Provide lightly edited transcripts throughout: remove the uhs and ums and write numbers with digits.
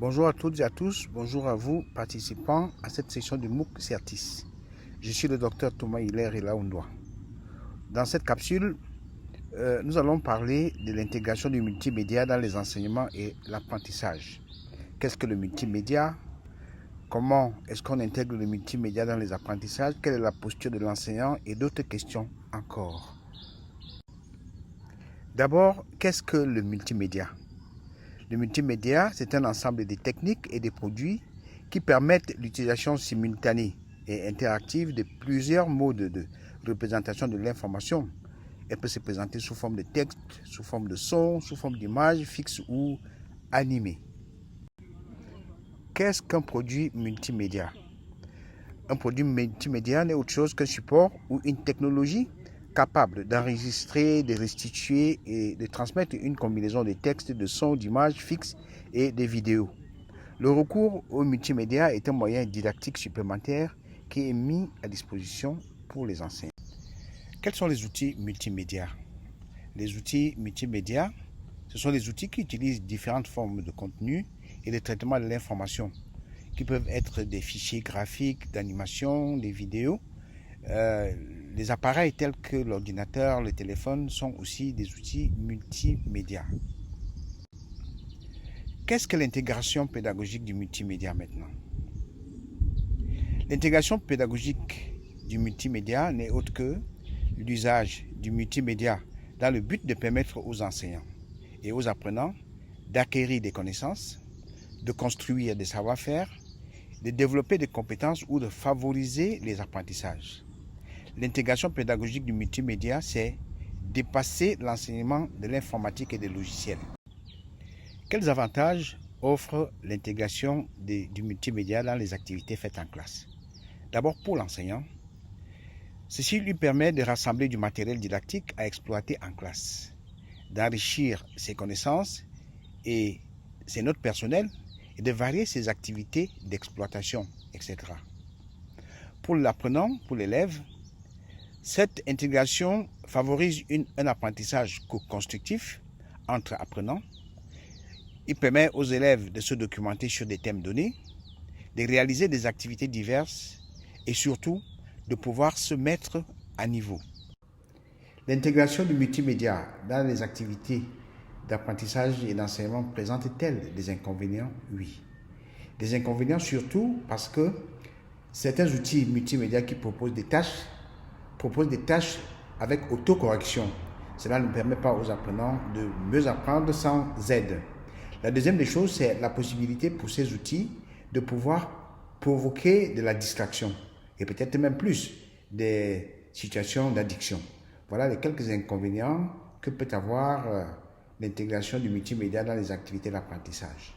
Bonjour à toutes et à tous, bonjour à vous participants à cette session du MOOC Certis. Je suis le docteur Thomas Hilaire Elaoundoa. Dans cette capsule, nous allons parler de l'intégration du multimédia dans les enseignements et l'apprentissage. Qu'est-ce que le multimédia? Comment est-ce qu'on intègre le multimédia dans les apprentissages? Quelle est la posture de l'enseignant? Et d'autres questions encore. D'abord, qu'est-ce que le multimédia? Le multimédia, c'est un ensemble de techniques et de produits qui permettent l'utilisation simultanée et interactive de plusieurs modes de représentation de l'information. Elle peut se présenter sous forme de texte, sous forme de son, sous forme d'image fixe ou animée. Qu'est-ce qu'un produit multimédia? Un produit multimédia n'est autre chose qu'un support ou une technologie capable d'enregistrer, de restituer et de transmettre une combinaison de textes, de sons, d'images fixes et de vidéos. Le recours au multimédia est un moyen didactique supplémentaire qui est mis à disposition pour les enseignants. Quels sont les outils multimédia? Les outils multimédia, ce sont des outils qui utilisent différentes formes de contenu et de traitement de l'information, qui peuvent être des fichiers graphiques, d'animation, des vidéos. Les appareils tels que l'ordinateur, le téléphone sont aussi des outils multimédia. Qu'est-ce que l'intégration pédagogique du multimédia maintenant? L'intégration pédagogique du multimédia n'est autre que l'usage du multimédia dans le but de permettre aux enseignants et aux apprenants d'acquérir des connaissances, de construire des savoir-faire, de développer des compétences ou de favoriser les apprentissages. L'intégration pédagogique du multimédia, c'est dépasser l'enseignement de l'informatique et des logiciels. Quels avantages offre l'intégration du multimédia dans les activités faites en classe? D'abord, pour l'enseignant, ceci lui permet de rassembler du matériel didactique à exploiter en classe, d'enrichir ses connaissances et ses notes personnelles et de varier ses activités d'exploitation, etc. Pour l'apprenant, pour l'élève, cette intégration favorise un apprentissage co-constructif entre apprenants. Il permet aux élèves de se documenter sur des thèmes donnés, de réaliser des activités diverses et surtout de pouvoir se mettre à niveau. L'intégration du multimédia dans les activités d'apprentissage et d'enseignement présente-t-elle des inconvénients? Oui. Des inconvénients surtout parce que certains outils multimédia qui proposent des tâches avec autocorrection. Cela ne permet pas aux apprenants de mieux apprendre sans aide. La deuxième des choses, c'est la possibilité pour ces outils de pouvoir provoquer de la distraction et peut-être même plus des situations d'addiction. Voilà les quelques inconvénients que peut avoir l'intégration du multimédia dans les activités d'apprentissage.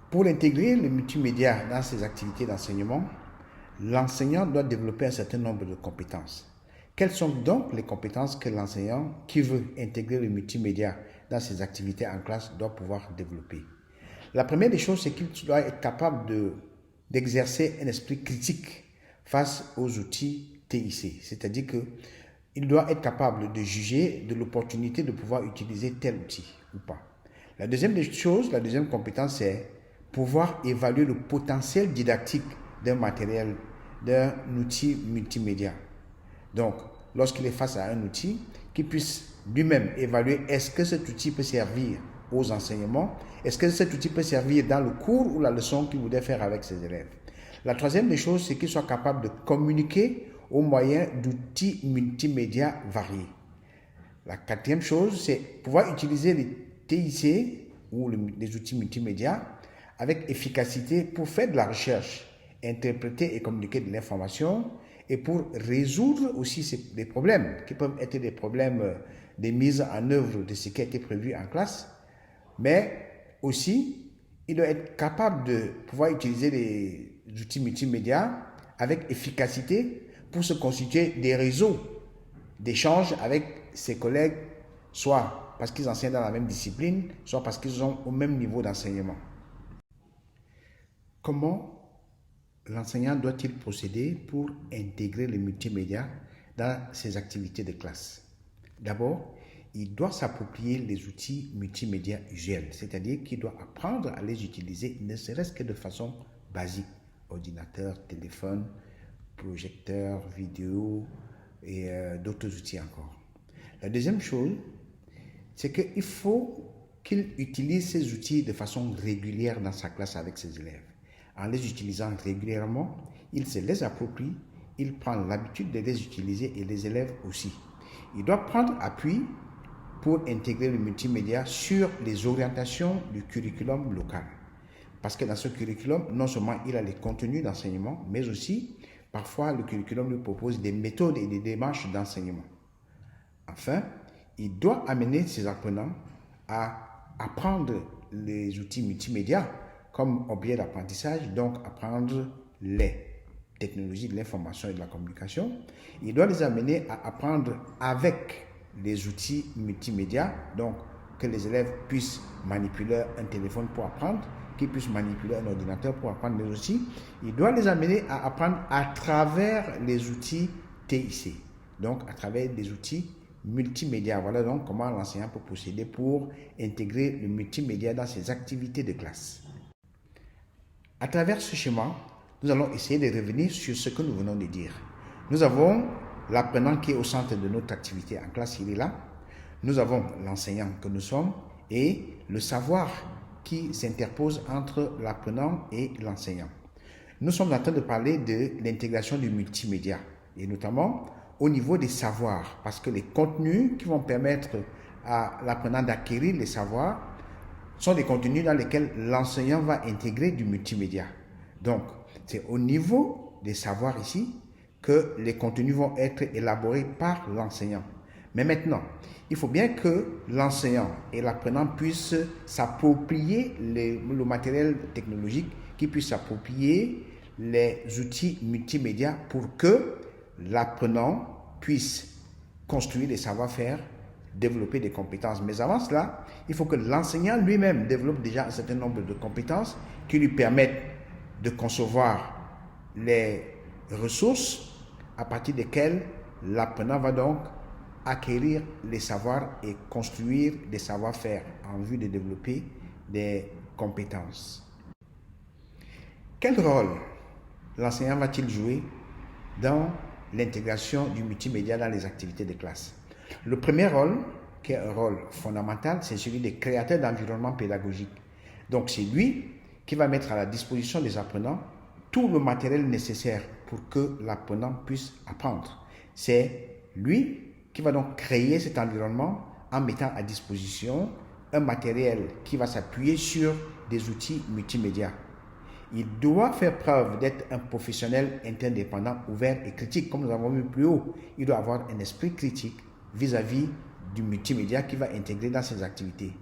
Pour intégrer le multimédia dans ses activités d'enseignement, l'enseignant doit développer un certain nombre de compétences. Quelles sont donc les compétences que l'enseignant qui veut intégrer le multimédia dans ses activités en classe doit pouvoir développer? La première des choses, c'est qu'il doit être capable d'exercer un esprit critique face aux outils TIC. C'est-à-dire qu'il doit être capable de juger de l'opportunité de pouvoir utiliser tel outil ou pas. La deuxième des choses, la deuxième compétence, c'est pouvoir évaluer le potentiel didactique d'un matériel, d'un outil multimédia. Donc, lorsqu'il est face à un outil, qu'il puisse lui-même évaluer est-ce que cet outil peut servir aux enseignements, est-ce que cet outil peut servir dans le cours ou la leçon qu'il voudrait faire avec ses élèves. La troisième des choses, c'est qu'il soit capable de communiquer au moyen d'outils multimédia variés. La quatrième chose, c'est pouvoir utiliser les TIC ou les outils multimédia avec efficacité pour faire de la recherche, interpréter et communiquer de l'information et pour résoudre aussi des problèmes qui peuvent être des problèmes de mise en œuvre de ce qui a été prévu en classe, mais aussi il doit être capable de pouvoir utiliser les outils multimédia avec efficacité pour se constituer des réseaux d'échange avec ses collègues, soit parce qu'ils enseignent dans la même discipline, soit parce qu'ils sont au même niveau d'enseignement. Comment l'enseignant doit-il procéder pour intégrer le multimédia dans ses activités de classe? D'abord, il doit s'approprier les outils multimédia usuels, c'est-à-dire qu'il doit apprendre à les utiliser, ne serait-ce que de façon basique. Ordinateur, téléphone, projecteur, vidéo et d'autres outils encore. La deuxième chose, c'est qu'il faut qu'il utilise ces outils de façon régulière dans sa classe avec ses élèves. En les utilisant régulièrement, il se les approprie, il prend l'habitude de les utiliser et les élèves aussi. Il doit prendre appui pour intégrer le multimédia sur les orientations du curriculum local. Parce que dans ce curriculum, non seulement il a les contenus d'enseignement, mais aussi, parfois, le curriculum lui propose des méthodes et des démarches d'enseignement. Enfin, il doit amener ses apprenants à apprendre les outils multimédia comme objet d'apprentissage, donc apprendre les technologies de l'information et de la communication. Il doit les amener à apprendre avec les outils multimédia, donc que les élèves puissent manipuler un téléphone pour apprendre, qu'ils puissent manipuler un ordinateur pour apprendre, mais aussi, il doit les amener à apprendre à travers les outils TIC, donc à travers des outils multimédia. Voilà donc comment l'enseignant peut procéder pour intégrer le multimédia dans ses activités de classe. À travers ce schéma, nous allons essayer de revenir sur ce que nous venons de dire. Nous avons l'apprenant qui est au centre de notre activité en classe, il est là. Nous avons l'enseignant que nous sommes et le savoir qui s'interpose entre l'apprenant et l'enseignant. Nous sommes en train de parler de l'intégration du multimédia et notamment au niveau des savoirs, parce que les contenus qui vont permettre à l'apprenant d'acquérir les savoirs sont des contenus dans lesquels l'enseignant va intégrer du multimédia. Donc, c'est au niveau des savoirs ici que les contenus vont être élaborés par l'enseignant. Mais maintenant, il faut bien que l'enseignant et l'apprenant puissent s'approprier le matériel technologique, qu'ils puissent s'approprier les outils multimédia pour que l'apprenant puisse construire des savoir-faire, développer des compétences. Mais avant cela, il faut que l'enseignant lui-même développe déjà un certain nombre de compétences qui lui permettent de concevoir les ressources à partir desquelles l'apprenant va donc acquérir les savoirs et construire des savoir-faire en vue de développer des compétences. Quel rôle l'enseignant va-t-il jouer dans l'intégration du multimédia dans les activités de classe? Le premier rôle, qui est un rôle fondamental, c'est celui des créateurs d'environnement pédagogique. Donc c'est lui qui va mettre à la disposition des apprenants tout le matériel nécessaire pour que l'apprenant puisse apprendre. C'est lui qui va donc créer cet environnement en mettant à disposition un matériel qui va s'appuyer sur des outils multimédia. Il doit faire preuve d'être un professionnel interdépendant, ouvert et critique, comme nous avons vu plus haut. Il doit avoir un esprit critique vis-à-vis du multimédia qu'il va intégrer dans ses activités.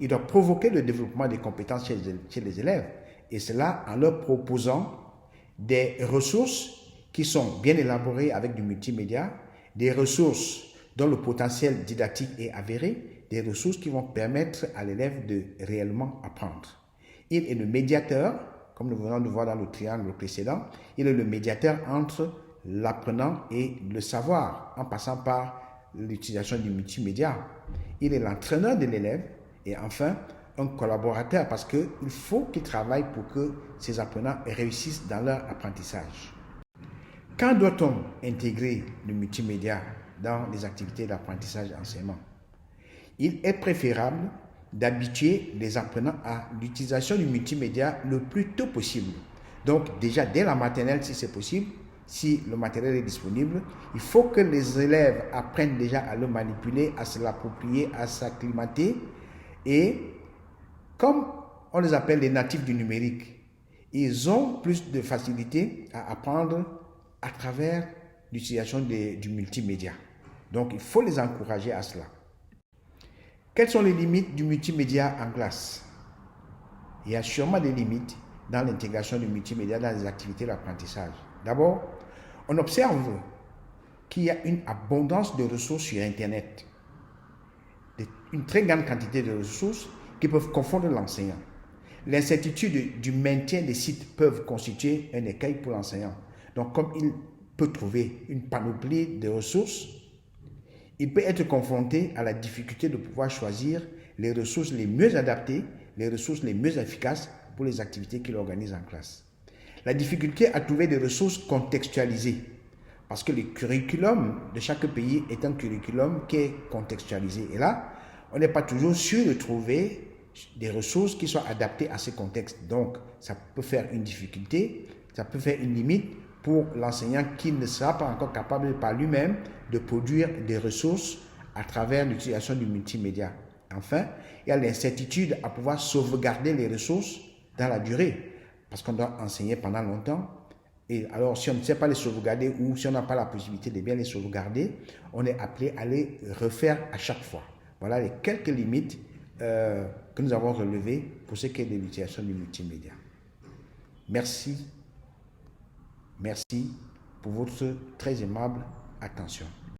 Il doit provoquer le développement des compétences chez les élèves, et cela en leur proposant des ressources qui sont bien élaborées avec du multimédia, des ressources dont le potentiel didactique est avéré, des ressources qui vont permettre à l'élève de réellement apprendre. Il est le médiateur, comme nous venons de voir dans le triangle précédent, il est le médiateur entre l'apprenant et le savoir, en passant par l'utilisation du multimédia. Il est l'entraîneur de l'élève et enfin un collaborateur parce qu'il faut qu'il travaille pour que ses apprenants réussissent dans leur apprentissage. Quand doit-on intégrer le multimédia dans les activités d'apprentissage et d'enseignement? Il est préférable d'habituer les apprenants à l'utilisation du multimédia le plus tôt possible. Donc déjà dès la maternelle si c'est possible, si le matériel est disponible, il faut que les élèves apprennent déjà à le manipuler, à se l'approprier, à s'acclimater. Et comme on les appelle les natifs du numérique, ils ont plus de facilité à apprendre à travers l'utilisation du multimédia. Donc il faut les encourager à cela. Quelles sont les limites du multimédia en classe? Il y a sûrement des limites dans l'intégration du multimédia dans les activités d'apprentissage. D'abord, on observe qu'il y a une abondance de ressources sur Internet, une très grande quantité de ressources qui peuvent confondre l'enseignant. L'incertitude du maintien des sites peuvent constituer un écueil pour l'enseignant. Donc, comme il peut trouver une panoplie de ressources, il peut être confronté à la difficulté de pouvoir choisir les ressources les mieux adaptées, les ressources les mieux efficaces pour les activités qu'il organise en classe. La difficulté à trouver des ressources contextualisées, parce que le curriculum de chaque pays est un curriculum qui est contextualisé. Et là, on n'est pas toujours sûr de trouver des ressources qui soient adaptées à ce contexte. Donc, ça peut faire une difficulté, ça peut faire une limite pour l'enseignant qui ne sera pas encore capable par lui-même de produire des ressources à travers l'utilisation du multimédia. Enfin, il y a l'incertitude à pouvoir sauvegarder les ressources dans la durée, parce qu'on doit enseigner pendant longtemps. Et alors, si on ne sait pas les sauvegarder ou si on n'a pas la possibilité de bien les sauvegarder, on est appelé à les refaire à chaque fois. Voilà les quelques limites que nous avons relevées pour ce qui est de l'utilisation du multimédia. Merci. Merci pour votre très aimable attention.